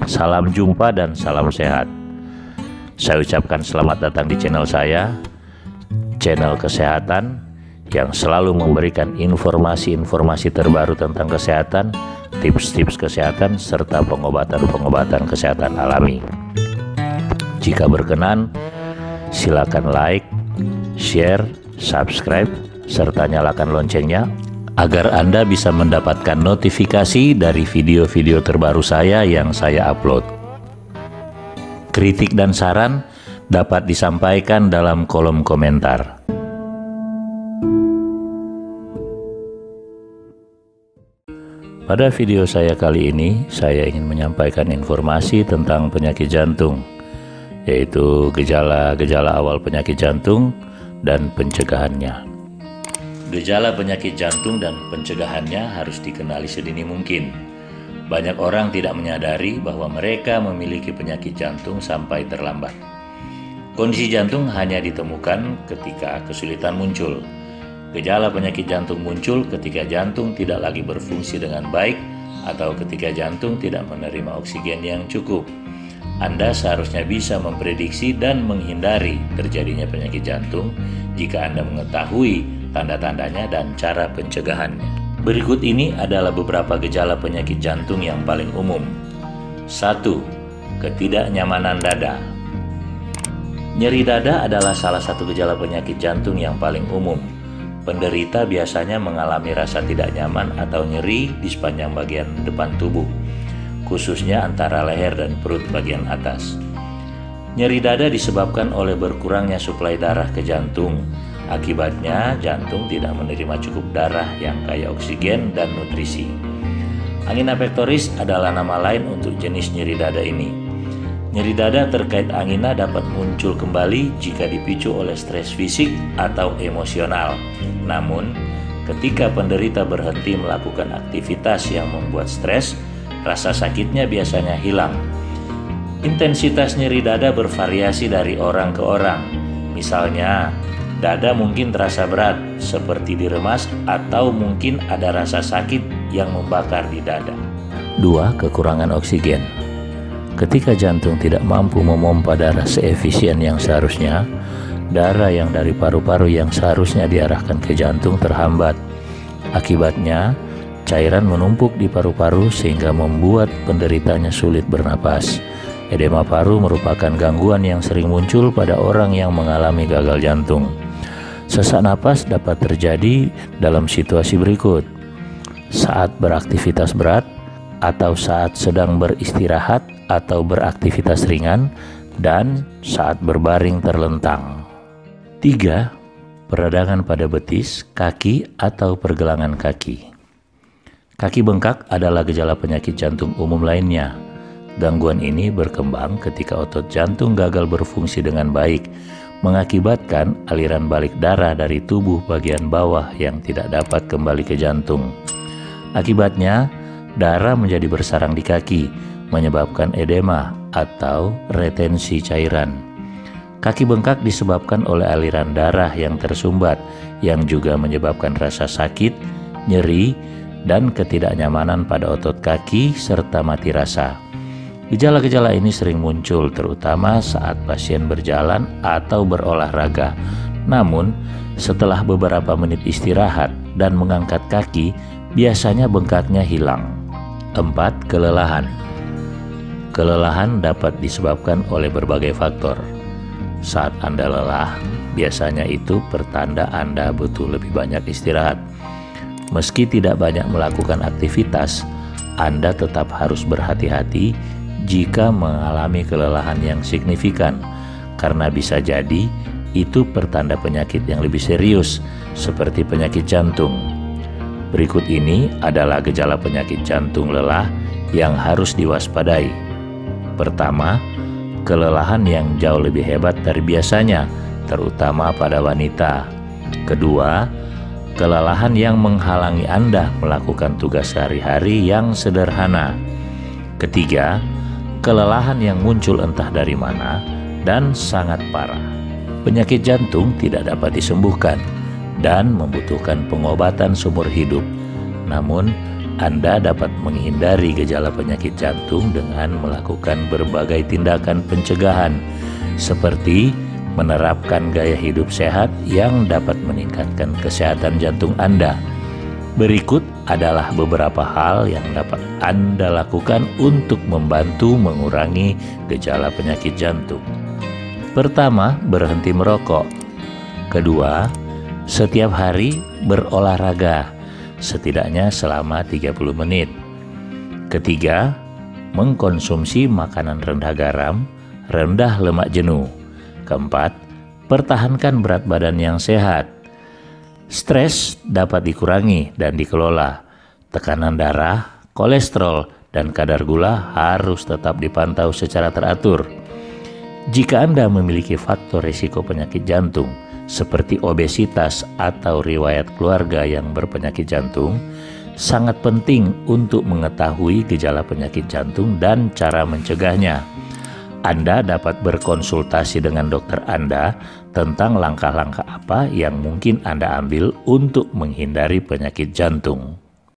Salam jumpa dan salam sehat. Saya ucapkan selamat datang di channel saya, channel kesehatan yang selalu memberikan informasi-informasi terbaru tentang kesehatan, tips-tips kesehatan, serta pengobatan-pengobatan kesehatan alami. Jika berkenan, silakan like, share, subscribe, serta nyalakan loncengnya agar Anda bisa mendapatkan notifikasi dari video-video terbaru saya yang saya upload. Kritik dan saran dapat disampaikan dalam kolom komentar. Pada video saya kali ini, saya ingin menyampaikan informasi tentang penyakit jantung, yaitu gejala-gejala awal penyakit jantung dan pencegahannya. Gejala penyakit jantung dan pencegahannya harus dikenali sedini mungkin. Banyak orang tidak menyadari bahwa mereka memiliki penyakit jantung sampai terlambat. Kondisi jantung hanya ditemukan ketika kesulitan muncul. Gejala penyakit jantung muncul ketika jantung tidak lagi berfungsi dengan baik atau ketika jantung tidak menerima oksigen yang cukup. Anda seharusnya bisa memprediksi dan menghindari terjadinya penyakit jantung jika Anda mengetahui tanda-tandanya dan cara pencegahannya. Berikut ini adalah beberapa gejala penyakit jantung yang paling umum. 1. Ketidaknyamanan dada. Nyeri dada adalah salah satu gejala penyakit jantung yang paling umum. Penderita biasanya mengalami rasa tidak nyaman atau nyeri di sepanjang bagian depan tubuh, khususnya antara leher dan perut bagian atas. Nyeri dada disebabkan oleh berkurangnya suplai darah ke jantung. Akibatnya, jantung tidak menerima cukup darah yang kaya oksigen dan nutrisi. Angina pectoris adalah nama lain untuk jenis nyeri dada ini. Nyeri dada terkait angina dapat muncul kembali jika dipicu oleh stres fisik atau emosional. Namun, ketika penderita berhenti melakukan aktivitas yang membuat stres, rasa sakitnya biasanya hilang. Intensitas nyeri dada bervariasi dari orang ke orang. Misalnya, dada mungkin terasa berat, seperti diremas, atau mungkin ada rasa sakit yang membakar di dada. 2. Kekurangan oksigen. Ketika jantung tidak mampu memompa darah seefisien yang seharusnya, darah yang dari paru-paru yang seharusnya diarahkan ke jantung terhambat. Akibatnya, cairan menumpuk di paru-paru sehingga membuat penderitanya sulit bernapas. Edema paru merupakan gangguan yang sering muncul pada orang yang mengalami gagal jantung. Sesak napas dapat terjadi dalam situasi berikut: saat beraktivitas berat, atau saat sedang beristirahat atau beraktivitas ringan, dan saat berbaring terlentang. 3. Peradangan pada betis, kaki, atau pergelangan kaki. Kaki bengkak adalah gejala penyakit jantung umum lainnya. Gangguan ini berkembang ketika otot jantung gagal berfungsi dengan baik, mengakibatkan aliran balik darah dari tubuh bagian bawah yang tidak dapat kembali ke jantung. Akibatnya, darah menjadi bersarang di kaki, menyebabkan edema atau retensi cairan. Kaki bengkak disebabkan oleh aliran darah yang tersumbat, yang juga menyebabkan rasa sakit, nyeri, dan ketidaknyamanan pada otot kaki serta mati rasa. Gejala-gejala ini sering muncul terutama saat pasien berjalan atau berolahraga. Namun, setelah beberapa menit istirahat dan mengangkat kaki, biasanya bengkaknya hilang. 4. Kelelahan. Kelelahan dapat disebabkan oleh berbagai faktor. Saat Anda lelah, biasanya itu pertanda Anda butuh lebih banyak istirahat. Meski tidak banyak melakukan aktivitas, Anda tetap harus berhati-hati jika mengalami kelelahan yang signifikan, karena bisa jadi itu pertanda penyakit yang lebih serius seperti penyakit jantung. Berikut ini adalah gejala penyakit jantung lelah yang harus diwaspadai. Pertama, kelelahan yang jauh lebih hebat dari biasanya, terutama pada wanita. Kedua, kelelahan yang menghalangi Anda melakukan tugas sehari-hari yang sederhana. Ketiga, kelelahan yang muncul entah dari mana dan sangat parah. Penyakit jantung tidak dapat disembuhkan dan membutuhkan pengobatan seumur hidup. Namun, Anda dapat menghindari gejala penyakit jantung dengan melakukan berbagai tindakan pencegahan, seperti menerapkan gaya hidup sehat yang dapat meningkatkan kesehatan jantung Anda. Berikut adalah beberapa hal yang dapat Anda lakukan untuk membantu mengurangi gejala penyakit jantung. Pertama, berhenti merokok. Kedua, setiap hari berolahraga, setidaknya selama 30 menit. Ketiga, mengkonsumsi makanan rendah garam, rendah lemak jenuh. Keempat, pertahankan berat badan yang sehat. Stres dapat dikurangi dan dikelola. Tekanan darah, kolesterol, dan kadar gula harus tetap dipantau secara teratur. Jika Anda memiliki faktor risiko penyakit jantung, seperti obesitas atau riwayat keluarga yang berpenyakit jantung, sangat penting untuk mengetahui gejala penyakit jantung dan cara mencegahnya. Anda dapat berkonsultasi dengan dokter Anda tentang langkah-langkah apa yang mungkin Anda ambil untuk menghindari penyakit jantung.